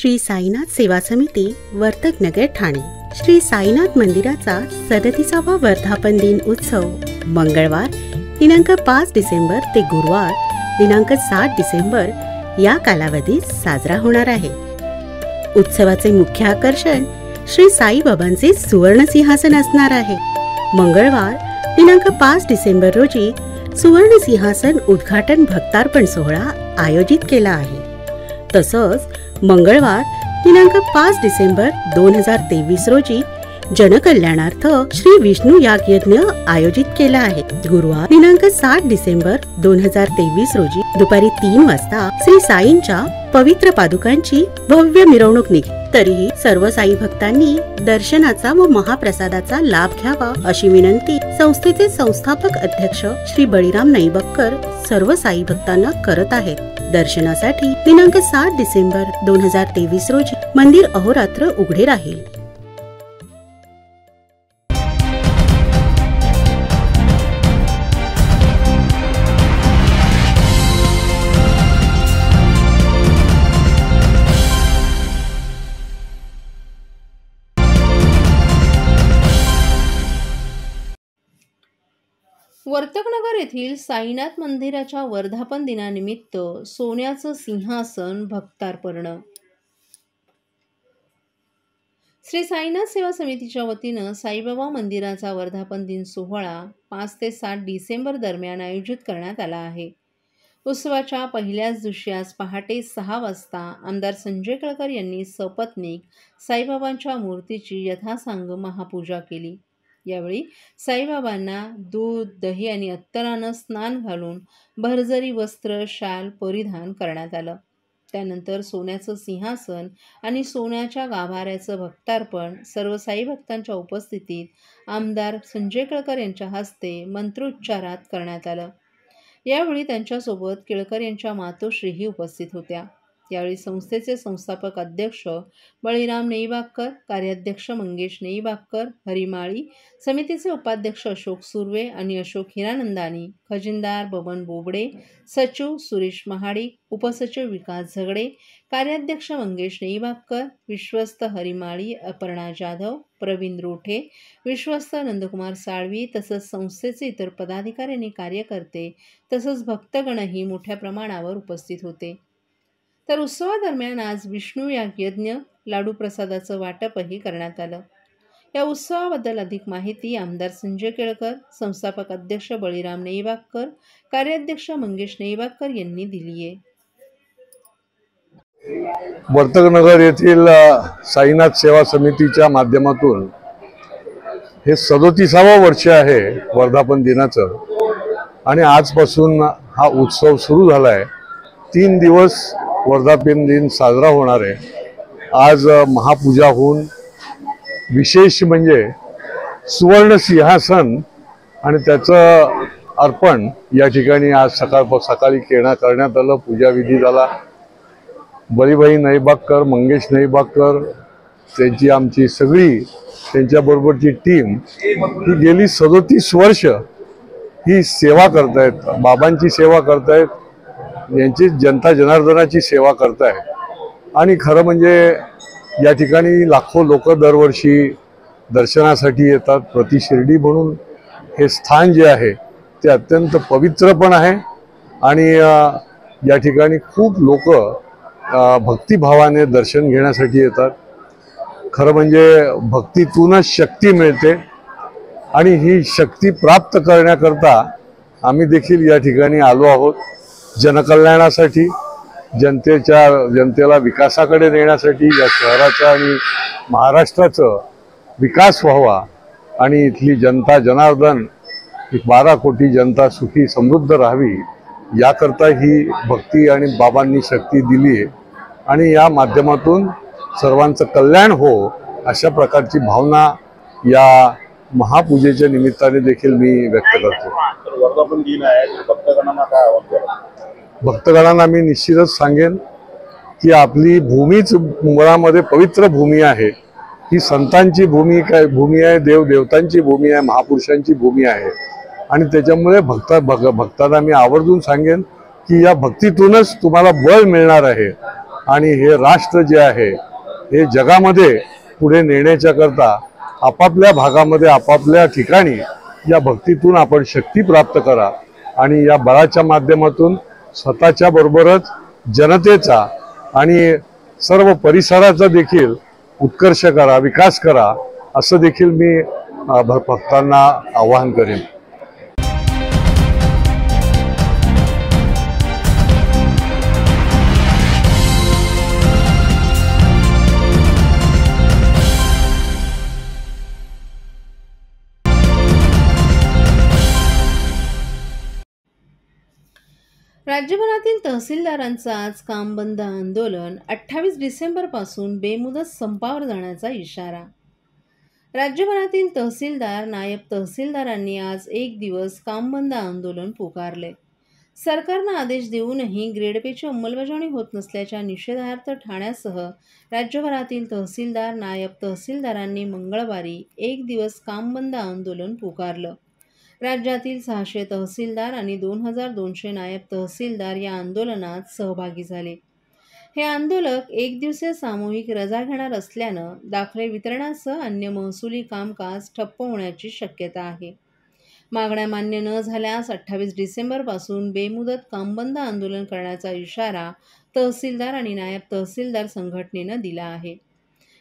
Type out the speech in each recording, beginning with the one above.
श्री साईनाथ सेवा समिती वर्तकनगर ठाणे श्री साईनाथ मंदिराचा 37वा वर्धापन दिन उत्सव मंगळवार दिनांक 5 डिसेंबर ते गुरुवार दिनांक 7 डिसेंबर या कालावधीत साजरा होणार आहे। उत्सवाचे मुख्य आकर्षण श्री साईबाबांचे सुवर्ण सिंहासन असणार आहे। मंगळवार दिनांक 5 डिसेंबर रोजी सुवर्ण सिंहासन उद्घाटन भक्तार्पण सोहळा आयोजित केला आहे। तसंच मंगळवार दिनांक 5 डिसेंबर 2023 रोजी जनकल्याणार्थ श्री विष्णू याग यज्ञ आयोजित केला आहे। गुरुवार दिनांक 7 डिसेंबर 2023 रोजी दुपारी 3 वाजता श्री साईंच्या पवित्र पादुकांची भव्य मिरवणूक निघेल। तरीही सर्व साई भक्तांनी दर्शनाचा व महाप्रसादाचा लाभ घ्यावा अशी विनंती संस्थेचे संस्थापक अध्यक्ष श्री बळीराम नैबक्कर सर्व साई भक्तांना करत आहेत। दर्शनासाठी दिनांक 7 डिसेंबर 2023 रोजी मंदिर अहोरात्र उघडे राहील। वर्तकनगर येथील साईनाथ मंदिराच्या वर्धापन दिनानिमित्त सोन्याचं सिंहासन भक्तार्पण। श्री साईनाथ सेवा समितीच्या वतीनं साईबाबा मंदिराचा वर्धापन दिन सोहळा 5 ते 7 डिसेंबर दरम्यान आयोजित करण्यात आला आहे। उत्सवाच्या पहिल्याच दिवशी आज पहाटे 6 वाजता आमदार संजय केळकर यांनी सपत्नीक साईबाबांच्या मूर्तीची यथासांग महापूजा केली। यावेळी साईबाबांना दूध, दही आणि अत्तरानं स्नान घालून भरजरी वस्त्र, शाल परिधान करण्यात आलं। त्यानंतर सोन्याचं सिंहासन आणि सोन्याच्या गाभाऱ्याचं भक्तार्पण सर्व साई भक्तांच्या उपस्थितीत आमदार संजय केळकर यांच्या हस्ते मंत्रोच्चारात करण्यात आलं। यावेळी त्यांच्यासोबत केळकर यांच्या मातोश्रीही उपस्थित होत्या। यावेळी संस्थेचे संस्थापक अध्यक्ष बळीराम नैबाक्कर, कार्याध्यक्ष मंगेश नैबाक्कर, हरिमाळी, समितीचे उपाध्यक्ष अशोक सुर्वे आणि अशोक हिरानंदानी, खजिनदार बबन बोबडे, सचिव सुरेश महाडिक, उपसचिव विकास झगडे, कार्याध्यक्ष मंगेश नैबाक्कर, विश्वस्त हरिमाळी अपर्णा जाधव, प्रवीण रोठे, विश्वस्त नंदकुमार साळवी तसंच संस्थेचे इतर पदाधिकारी आणि कार्यकर्ते तसंच भक्तगणही मोठ्या प्रमाणावर उपस्थित होते। तर उत्सवादरम्यान आज विष्णू याग यज्ञ, लाडू प्रसादाचं वाटपही करण्यात आलं। या उत्सवाबद्दल अधिक माहिती आमदार संजय केळकर, संस्थापक अध्यक्ष बळीराम नैबाक्कर, कार्याध्यक्ष मंगेश नैबाक्कर यांनी दिली आहे। वर्तकनगर येथील साईनाथ सेवा समितीच्या माध्यमातून हे 37वा वर्ष आहे वर्धापन दिनाचं आणि आजपासून हा उत्सव सुरू झाला आहे। 3 दिवस वर्धापन दिन साजरा होणार आहे। आज महापूजा होऊन विशेष म्हणजे सुवर्ण सिंहासन आणि त्याचं अर्पण या ठिकाणी आज सकाळी करण्यात आलं। पूजाविधी झाला। बळीभाई नैबाक्कर, मंगेश नैबाक्कर, त्यांची आमची सगळी त्यांच्याबरोबरची टीम ही गेली 37 वर्ष ही सेवा करतायत, बाबांची सेवा करतायत, यांची जनता जनार्दनाची सेवा करताय। आणि खरं म्हणजे या ठिकाणी लाखो लोक दरवर्षी दर्शनासाठी येतात। प्रति शिर्डी म्हणून हे स्थान जे आहे ते अत्यंत पवित्र पण आहे आणि या ठिकाणी खूप लोक भक्तिभावाने दर्शन घेण्यासाठी येतात। खरं म्हणजे भक्तीतूनच शक्ती मिळते आणि ही शक्ती प्राप्त करण्याकरता आम्ही देखील या ठिकाणी आलो आहोत। जनकल्याणासाठी, जनतेला विकासाकडे नेण्यासाठी, या शहराचा आणि महाराष्ट्राचा विकास व्हावा आणि इथली जनता जनार्दन 12 कोटी जनता सुखी समृद्ध राहावी याकरता ही भक्ती आणि बाबांनी शक्ती दिली आहे आणि या माध्यमातून सर्वांचं कल्याण हो अशा प्रकारची भावना या महापूजेच्या निमित्ताने देखील मी व्यक्त करतो। वर्धापन दिन आहे, भक्तगणांना काय आवाहन? भक्तगणांना मी निश्चितच सांगेन की आपली भूमीच मुळामध्ये पवित्र भूमी आहे। ही संतांची भूमी आहे, देवदेवतांची भूमी आहे, महापुरुषांची भूमी आहे आणि त्याच्यामुळे भक्तांना मी आवर्जून सांगेन की या भक्तीतूनच तुम्हाला बळ मिळणार आहे आणि हे राष्ट्र जे आहे हे जगामध्ये पुढे नेण्याच्या करता आपापल्या भागामध्ये आपापल्या ठिकाणी या भक्तीतून आपण शक्ती प्राप्त करा आणि या बळाच्या माध्यमातून स्वतःच्या बरोबरच जनतेचा आणि सर्व परिसराचा देखील उत्कर्ष करा, विकास करा, असं देखील मी भक्तांना आवाहन करेन. राज्यभरातील तहसीलदारांचं आज काम बंद आंदोलन 28 डिसेंबरपासून बेमुदत संपावर जाण्याचा इशारा. राज्यभरातील तहसीलदार, नायब तहसीलदारांनी आज एक दिवस काम बंद आंदोलन पुकारले. सरकारनं आदेश देऊनही ग्रेड पेची अंमलबजावणी होत नसल्याच्या निषेधार्थ ठाण्यासह राज्यभरातील तहसीलदार, नायब तहसीलदारांनी मंगळवारी एक दिवस काम बंद आंदोलन पुकारलं. राज्यातील 600 तहसीलदार आणि 2200 नायब तहसीलदार या आंदोलनात सहभागी झाले. हे आंदोलक एक दिवसीय सामूहिक रजा घेणार असल्यानं दाखले वितरणासह अन्य महसुली कामकाज ठप्प होण्याची शक्यता आहे. मागण्या मान्य न झाल्यास 28 डिसेंबरपासून बेमुदत कामबंद आंदोलन करण्याचा इशारा तहसीलदार आणि नायब तहसीलदार संघटनेनं दिला आहे.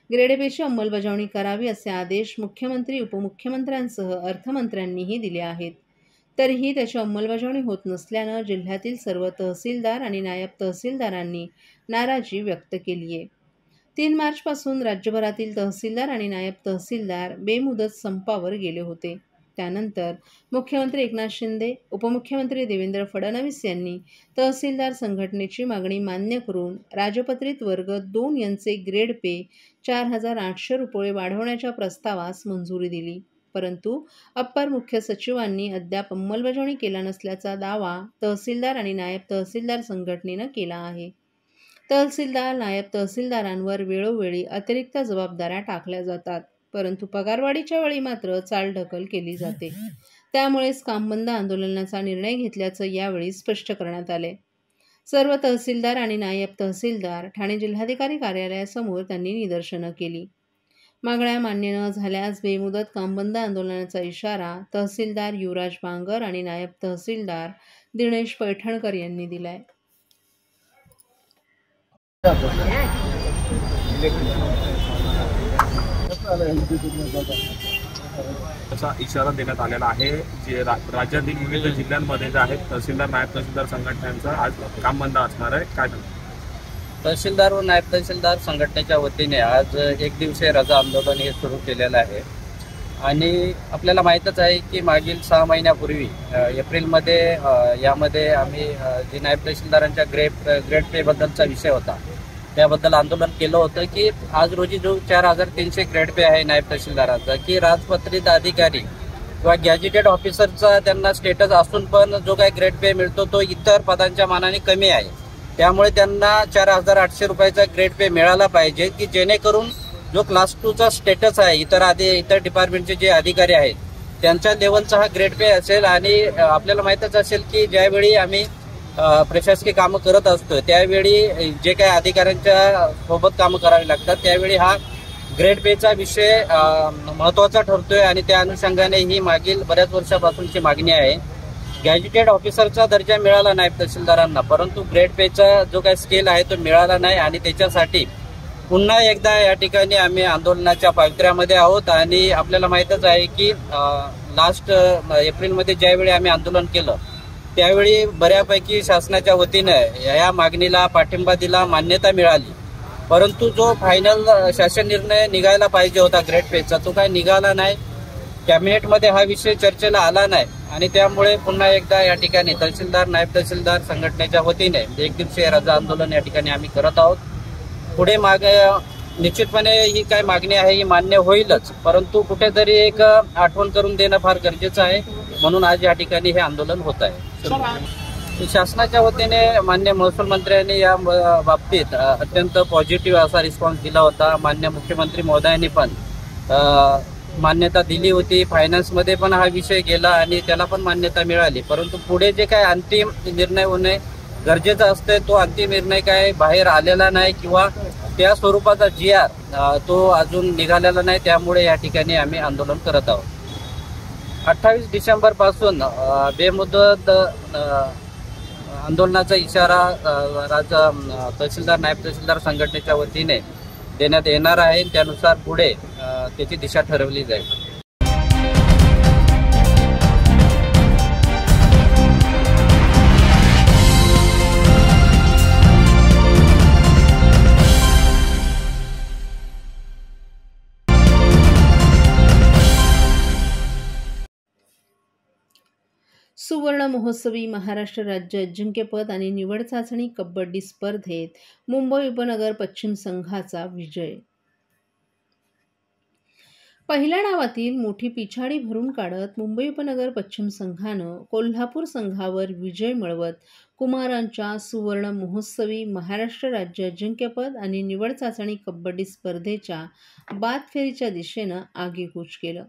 ग्रेड पेची अंमलबजावणी करावी असे आदेश मुख्यमंत्री, उपमुख्यमंत्र्यांसह अर्थमंत्र्यांनीही दिले आहेत. तरीही त्याची अंमलबजावणी होत नसल्यानं जिल्ह्यातील सर्व तहसीलदार आणि नायब तहसीलदारांनी नाराजी व्यक्त केली आहे. 3 मार्चपासून राज्यभरातील तहसीलदार आणि नायब तहसीलदार बेमुदत संपावर गेले होते. त्यानंतर मुख्यमंत्री एकनाथ शिंदे, उपमुख्यमंत्री देवेंद्र फडणवीस यांनी तहसीलदार संघटनेची मागणी मान्य करून राजपत्रित वर्ग 2 यांचे ग्रेड पे 4,800 रुपये वाढवण्याच्या प्रस्तावास मंजुरी दिली. परंतु अप्पर मुख्य सचिवांनी अद्याप अंमलबजावणी केला नसल्याचा दावा तहसीलदार आणि नायब तहसीलदार संघटनेनं केला आहे. तहसीलदार, नायब तहसीलदारांवर वेळोवेळी अतिरिक्त जबाबदाऱ्या टाकल्या जातात, परंतु पगारवाढीच्या वेळी मात्र चालढकल केली जाते. त्यामुळेच कामबंद आंदोलनाचा निर्णय घेतल्याचं यावेळी स्पष्ट करण्यात आले. सर्व तहसीलदार आणि नायब तहसीलदार ठाणे जिल्हाधिकारी कार्यालयासमोर त्यांनी निदर्शनं केली. मागण्या मान्य न झाल्यास बेमुदत कामबंद आंदोलनाचा इशारा तहसीलदार युवराज बांगर आणि नायब तहसीलदार दिनेश पैठणकर यांनी दिलाय. असा इशारा देण्यात आलेला आहे. जे राज्यातील विविध जिल्ह्यांमध्ये जे आहेत तहसीलदार, नायब तहसीलदार संघटनांचं आज काम बंद असणार आहे. काय तहसीलदार व नायब तहसीलदार संघटनेच्या वतीने आज एक दिवसीय रजा आंदोलन हे सुरू केलेलं आहे. आणि आपल्याला माहीतच आहे की मागील 6 महिन्यापूर्वी एप्रिलमध्ये यामध्ये आम्ही जे नायब तहसीलदारांच्या ग्रेड पे बद्दलचा विषय होता त्याबद्दल आंदोलन केलं होतं की आज रोजी जो 4,300 ग्रेड पे आहे नायब तहसीलदारांचा, की राजपत्रित अधिकारी किंवा गॅजेटेड ऑफिसरचा त्यांना स्टेटस असून पण जो काही ग्रेड पे मिळतो तो इतर पदांच्या मानाने कमी आहे. त्यामुळे त्यांना 4,800 रुपयाचा ग्रेड पे मिळाला पाहिजे, की जेणेकरून जो क्लास 2चा स्टेटस आहे इतर डिपार्टमेंटचे जे अधिकारी आहेत त्यांच्या लेवलचा हा ग्रेड पे असेल. आणि आपल्याला माहीतच असेल की ज्यावेळी आम्ही प्रशासकीय कामं करत असतो त्यावेळी जे काही अधिकाऱ्यांच्या सोबत कामं करावी लागतात त्यावेळी हा ग्रेड पेचा विषय महत्त्वाचा ठरतोय. आणि त्या अनुषंगाने ही मागील बऱ्याच वर्षापासूनची मागणी आहे. गॅजेटेड ऑफिसरचा दर्जा मिळाला नायब तहसीलदारांना, परंतु ग्रेड पेचा जो काही स्केल आहे तो मिळाला नाही. आणि त्याच्यासाठी पुन्हा एकदा या ठिकाणी आम्ही आंदोलनाच्या पावित्र्यामध्ये आहोत. आणि आपल्याला माहीतच आहे की लास्ट एप्रिलमध्ये ज्यावेळी आम्ही आंदोलन केलं त्यावेळी बऱ्यापैकी शासनाच्या वतीनं या मागणीला पाठिंबा दिला, मान्यता मिळाली. परंतु जो फायनल शासन निर्णय निघायला पाहिजे होता ग्रेड पेचा तो काय निघाला नाही. कॅबिनेटमध्ये हा विषय चर्चेला आला नाही. आणि त्यामुळे पुन्हा एकदा या ठिकाणी तहसीलदार, नायब तहसीलदार संघटनेच्या वतीने एक दिवसीय रजा आंदोलन या ठिकाणी आम्ही करत आहोत. पुढे निश्चितपणे ही काय मागणी आहे ही मान्य होईलच, परंतु कुठेतरी एक आठवण करून देणं फार गरजेचं आहे. म्हणून आज या ठिकाणी हे आंदोलन होत आहे. शासनाच्या वतीने मान्य महसूल मंत्र्यांनी या बाबतीत अत्यंत पॉझिटिव्ह असा रिस्पॉन्स दिला होता. मान्य मुख्यमंत्री महोदयांनी पण मान्यता दिली होती. फायनान्समध्ये पण हा विषय गेला आणि त्याला पण मान्यता मिळाली. परंतु पुढे जे काय अंतिम निर्णय होणे गरजेचं असते तो अंतिम निर्णय काय बाहेर आलेला नाही किंवा त्या स्वरूपाचा GR तो अजून निघालेला नाही. त्यामुळे या ठिकाणी आम्ही आंदोलन करत आहोत. 28 डिसेंबरपासून बेमुदत आंदोलनाचा इशारा तहसीलदार नायब तहसीलदार संघटनेच्या वतीने देण्यात येणार आहे. त्यानुसार पुढे त्याची दिशा ठरवली जाईल. सुवर्ण महोत्सवी महाराष्ट्र राज्य अजिंक्यपद आणि निवड चाचणी कबड्डी स्पर्धेत मुंबई उपनगर पश्चिम संघाचा विजय. पहिल्या डावातील मोठी पिछाडी भरून काढत मुंबई उपनगर पश्चिम संघानं कोल्हापूर संघावर विजय मिळवत कुमारांच्या सुवर्ण महोत्सवी महाराष्ट्र राज्य अजिंक्यपद आणि निवड चाचणी कबड्डी स्पर्धेच्या बाद फेरीच्या दिशेनं आगेकूच केलं.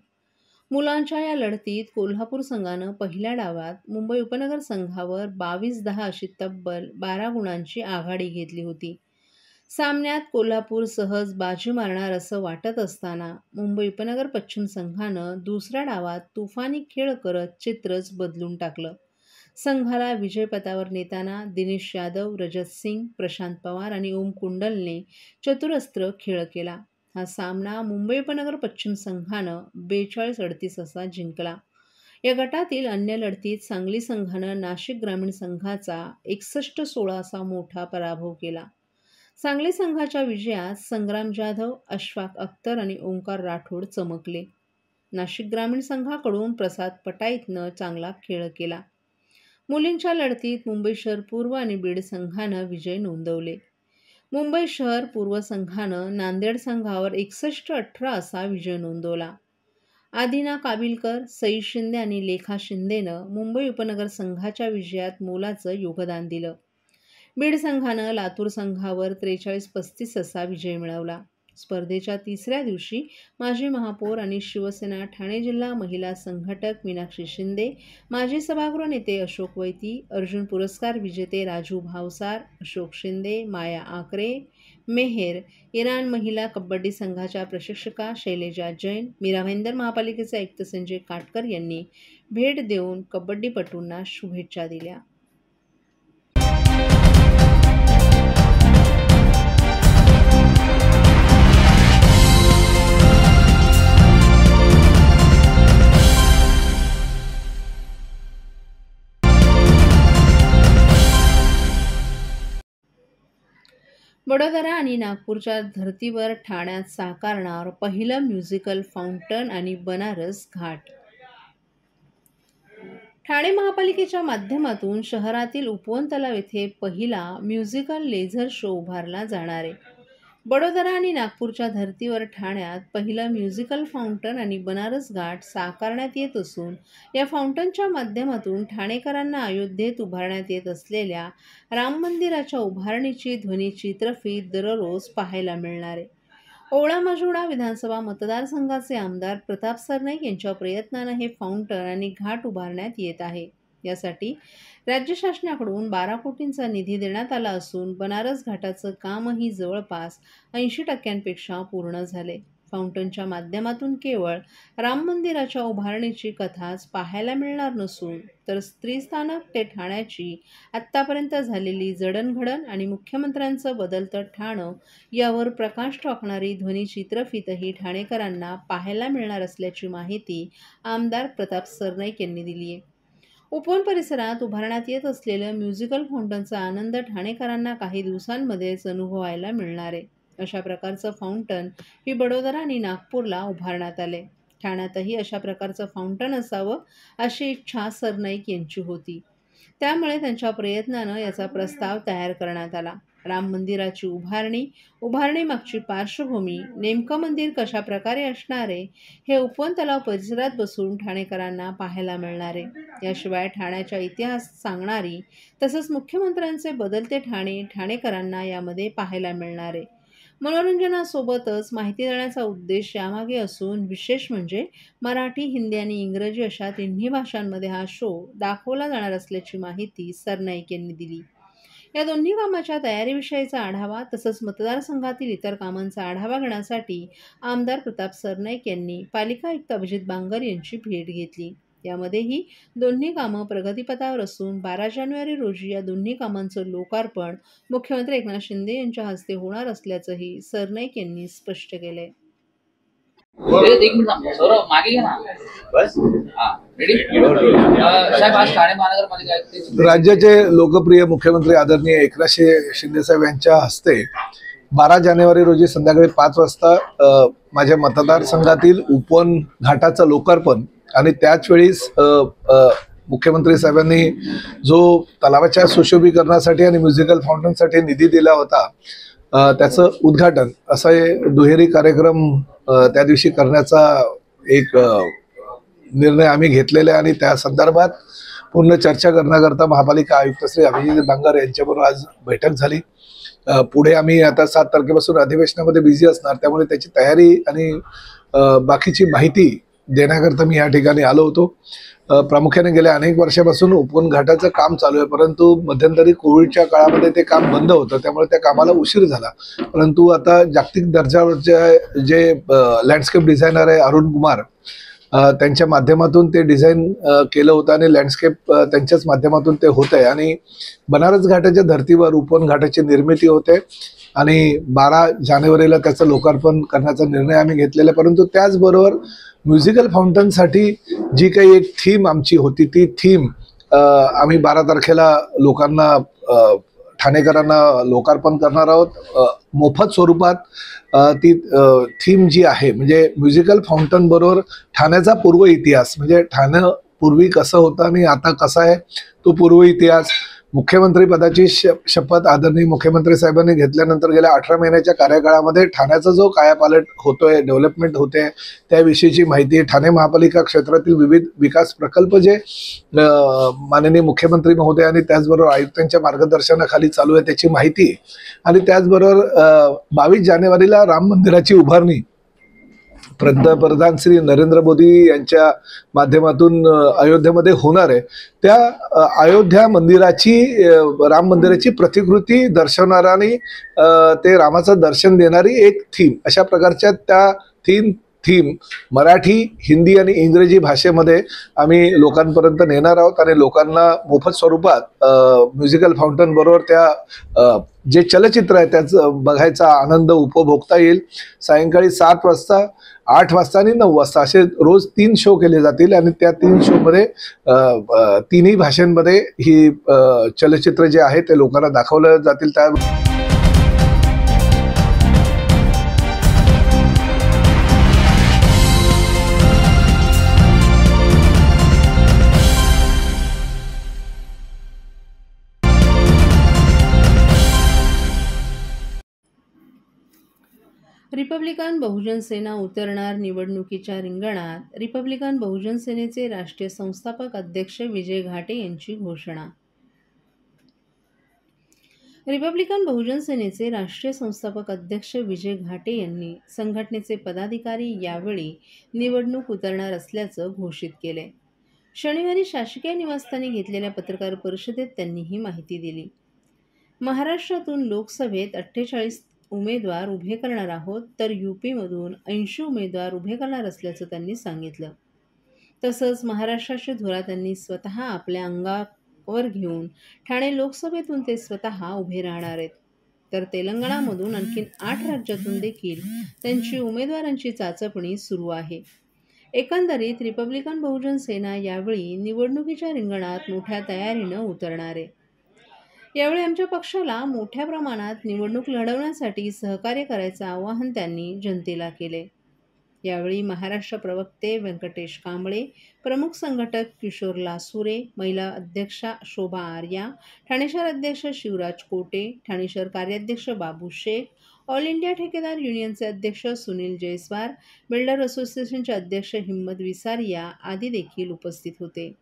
मुलांच्या या लढतीत कोल्हापूर संघानं पहिल्या डावात मुंबई उपनगर संघावर 22-10 अशी तब्बल 12 गुणांची आघाडी घेतली होती. सामन्यात कोल्हापूर सहज बाजी मारणार असं वाटत असताना मुंबई उपनगर पश्चिम संघानं दुसऱ्या डावात तुफानी खेळ करत चित्रच बदलून टाकलं. संघाला विजयपथावर नेताना दिनेश यादव, रजत सिंग, प्रशांत पवार आणि ओम कुंडलने चतुरस्त्र खेळ केला. हा सामना मुंबई उपनगर पश्चिम संघानं 42-38 असा जिंकला. या गटातील अन्य लढतीत सांगली संघानं नाशिक ग्रामीण संघाचा 61-16 असा मोठा पराभव केला. सांगली संघाच्या विजयात संग्राम जाधव, अशफाक अख्तर आणि ओंकार राठोड चमकले. नाशिक ग्रामीण संघाकडून प्रसाद पटाईतनं चांगला खेळ केला. मुलींच्या लढतीत मुंबई शहर पूर्व आणि बीड संघानं विजय नोंदवले. मुंबई शहर पूर्व संघानं नांदेड संघावर 61-18 असा विजय नोंदवला. आदिना काबिलकर, सई शिंदे आणि लेखा शिंदेनं मुंबई उपनगर संघाच्या विजयात मोलाचं योगदान दिलं. बीड संघानं लातूर संघावर 43-35 असा विजय मिळवला. स्पर्धेच्या तिसऱ्या दिवशी माजी महापौर आणि शिवसेना ठाणे जिल्हा महिला संघटक मीनाक्षी शिंदे, माजी सभागृह नेते अशोक वैती, अर्जुन पुरस्कार विजेते राजू भावसार, अशोक शिंदे, माया आकरे, मेहेर, इराण महिला कबड्डी संघाच्या प्रशिक्षका शैलेजा जैन, मीरा भाईंदर महापालिकेचे आयुक्त संजय काटकर यांनी भेट देऊन कबड्डीपटूंना शुभेच्छा दिल्या. वडोदरा आणि नागपूरच्या धर्तीवर ठाण्यात साकारणार पहिलं म्युझिकल फाउंटन आणि बनारस घाट. ठाणे महापालिकेच्या माध्यमातून शहरातील उपवन तलाव येथे पहिला म्युझिकल लेझर शो उभारला जाणार आहे. वडोदरा आणि नागपूरच्या धर्तीवर ठाण्यात पहिलं म्युझिकल फाउंटन आणि बनारस घाट साकारण्यात येत असून या फाउंटनच्या माध्यमातून ठाणेकरांना अयोध्येत उभारण्यात येत असलेल्या राम मंदिराच्या उभारणीची ध्वनिचित्रफीत दररोज पाहायला मिळणार आहे. ओवळा माजुडा विधानसभा मतदारसंघाचे आमदार प्रताप सरनाईक यांच्या प्रयत्नानं हे फाउंटन आणि घाट उभारण्यात येत आहे. यासाठी राज्य शासनाकडून 12 कोटींचा निधी देण्यात आला असून बनारस घाटाचं कामही जवळपास 80% पूर्ण झाले. फाउंटनच्या माध्यमातून केवळ राम मंदिराच्या उभारणीची कथाच पाहायला मिळणार नसून तर स्त्रीस्थानक ते ठाण्याची आत्तापर्यंत झालेली जडणघडण आणि मुख्यमंत्र्यांचं बदलतं ठाणं यावर प्रकाश टाकणारी ध्वनिचित्रफीतही ठाणेकरांना पाहायला मिळणार असल्याची माहिती आमदार प्रताप सरनाईक यांनी दिली आहे. उपवन परिसरात उभारण्यात येत असलेलं म्युझिकल फाउंटनचा आनंद ठाणेकरांना काही दिवसांमध्येच अनुभवायला मिळणार आहे. अशा प्रकारचं फाउंटन ही वडोदरा आणि नागपूरला उभारण्यात आले. ठाण्यातही अशा प्रकारचं फाउंटन असावं अशी इच्छा सरनाईक यांची होती. त्यामुळे त्यांच्या प्रयत्नानं याचा प्रस्ताव तयार करण्यात आला. राम मंदिराची उभारणी मागची पार्श्वभूमी, नेमकं मंदिर कशा प्रकारे असणार आहे हे उपवन तलाव परिसरात बसून ठाणेकरांना पाहायला मिळणार आहे. याशिवाय ठाण्याचा इतिहास सांगणारी तसंच मुख्यमंत्र्यांचे बदलते ठाणे ठाणेकरांना यामध्ये पाहायला मिळणार आहे. मनोरंजनासोबतच माहिती देण्याचा उद्देश यामागे असून विशेष म्हणजे मराठी, हिंदी आणि इंग्रजी अशा तिन्ही भाषांमध्ये हा शो दाखवला जाणार असल्याची माहिती सरनाईक यांनी दिली. या दोन्ही कामाच्या तयारीविषयीचा आढावा तसंच मतदारसंघातील इतर कामांचा आढावा घेण्यासाठी आमदार प्रताप सरनाईक यांनी पालिका आयुक्त अभिजित बांगर यांची भेट घेतली. यामध्येही दोन्ही कामं प्रगतीपथावर असून 12 जानेवारी रोजी या दोन्ही कामांचं लोकार्पण मुख्यमंत्री एकनाथ शिंदे यांच्या हस्ते होणार असल्याचंही सरनाईक यांनी स्पष्ट केलंय. राज्याचे लोकप्रिय मुख्यमंत्री आदरणीय एकनाथ शिंदे साहेब यांच्या हस्ते 12 जानेवारी रोजी संध्याकाळी 5 वाजता माझ्या मतदारसंघातील उपवन घाटाचं लोकार्पण आणि त्याच वेळीस मुख्यमंत्री साहेबांनी जो तलावाच्या सुशोभीकरणासाठी आणि म्युझिकल फाउंटनसाठी निधी दिला होता त्याचं उद्घाटन असा दुहेरी कार्यक्रम त्या दिवशी करण्याचा एक निर्णय आम्ही घेतलेला आहे आणि त्या संदर्भात पूर्ण चर्चा करण्याकरता महापालिका आयुक्त श्री अभिजित बांगर यांच्याबरोबर आज बैठक झाली. पुढे आम्ही आता 7 तारखेपासून अधिवेशनामध्ये बिझी असणार, त्यामुळे त्याची तयारी आणि बाकीची माहिती देण्याकरता मी या ठिकाणी आलो होतो. प्रामुख्याने गेल्या अनेक वर्षापासून उपवन घाटाचं काम चालू आहे, परंतु मध्यंतरी कोविडच्या काळामध्ये ते काम बंद होतं, त्यामुळे त्या कामाला उशीर झाला. परंतु आता जागतिक दर्जावरचे जे लँडस्केप डिझायनर आहे अरुण कुमार, त्यांच्या माध्यमातून ते डिझाईन केलं होतं आणि लँडस्केप त्यांच्याच माध्यमातून ते होत आहे आणि बनारस घाटाच्या धर्तीवर उपवन घाटाची निर्मिती होते आणि 12 जानेवारीला त्याचं लोकार्पण करण्याचा निर्णय आम्ही घेतलेला आहे. परंतु त्याचबरोबर म्युझिकल फाउंटनसाठी जी काही एक थीम आमची होती ती थीम आम्ही 12 तारखेला लोकांना ठाणेकरांना लोकार्पण करणार आहोत. मोफत स्वरूपात ती थीम जी आहे म्हणजे म्युझिकल फाउंटन बरोबर ठाण्याचा पूर्व इतिहास, म्हणजे ठाणं पूर्वी कसं होतं आणि आता कसा आहे तो पूर्व इतिहास, मुख्यमंत्री पदाची शपथ आदरणीय मुख्यमंत्री साहेबांनी घेतल्यानंतर गेल्या 18 महिन्याच्या कार्यकाळामध्ये ठाण्याचा जो कायापालट होतोय, डेव्हलपमेंट होते त्याविषयीची माहिती, ठाणे महापालिका क्षेत्रातील विविध विकास प्रकल्प जे माननीय मुख्यमंत्री महोदय आणि त्याचबरोबर आयुक्तांच्या मार्गदर्शनाखाली चालू आहे त्याची माहिती आणि त्याचबरोबर 22 जानेवारीला राम मंदिराची उभारणी पंतप्रधान श्री नरेंद्र मोदी यांच्या माध्यमातून अयोध्येमध्ये होणार आहे. त्या अयोध्या मंदिराची राम मंदिराची प्रतिकृती दर्शवणारी ते रामाचं दर्शन देणारी एक थीम, अशा प्रकारच्या त्या थीम मराठी, हिंदी आणि इंग्रजी भाषेमध्ये आम्ही लोकांपर्यंत नेणार आहोत आणि लोकांना मोफत स्वरूपात म्युझिकल फाउंटन बरोबर त्या जे चलचित्र आहे त्याचं बघायचा आनंद उपभोगता येईल. सायंकाळी 7 वाजता, 8 वाजता आणि 9 वाजता असे रोज 3 शो केले जातील आणि त्या 3 शोमध्ये 3ही भाषांमध्ये ही चलचित्र जे आहे ते लोकांना दाखवले जातील. त्या रिपब्लिकन बहुजन सेना उतरणार निवडणुकीच्या रिंगणात. रिपब्लिकन बहुजन सेनेचे राष्ट्रीय संस्थापक अध्यक्ष विजय घाटे यांची घोषणा. रिपब्लिकन बहुजन सेनेचे राष्ट्रीय संस्थापक अध्यक्ष विजय घाटे यांनी संघटनेचे पदाधिकारी यावेळी निवडणूक उतरणार असल्याचं घोषित केले. शनिवारी शासकीय निवासस्थानी घेतलेल्या पत्रकार परिषदेत त्यांनी ही माहिती दिली. महाराष्ट्रातून लोकसभेत 48 उमेदवार उभे करणार आहोत, तर यूपीमधून 80 उमेदवार उभे करणार असल्याचं त्यांनी सांगितलं. तसंच महाराष्ट्राची धुरा त्यांनी स्वतः आपल्या अंगावर घेऊन ठाणे लोकसभेतून ते स्वतः उभे राहणार आहेत. तर तेलंगणामधून आणखी 8 राज्यातून देखील त्यांची उमेदवारांची चाचपणी सुरू आहे. एकंदरीत रिपब्लिकन बहुजन सेना यावेळी निवडणुकीच्या रिंगणात मोठ्या तयारीनं उतरणार आहे. यावेळी आमच्या पक्षाला मोठ्या प्रमाणात निवडणूक लढवण्यासाठी सहकार्य करायचं आवाहन त्यांनी जनतेला केले. यावेळी महाराष्ट्र प्रवक्ते व्यंकटेश कांबळे, प्रमुख संघटक किशोर लासुरे, महिला अध्यक्षा शोभा आर्या, ठाणे शहर अध्यक्ष शिवराज कोटे, ठाणे शहर कार्याध्यक्ष बाबू शेख, ऑल इंडिया ठेकेदार युनियनचे अध्यक्ष सुनील जयस्वार, बिल्डर असोसिएशनचे अध्यक्ष हिम्मत विसारिया आदी देखील उपस्थित होते.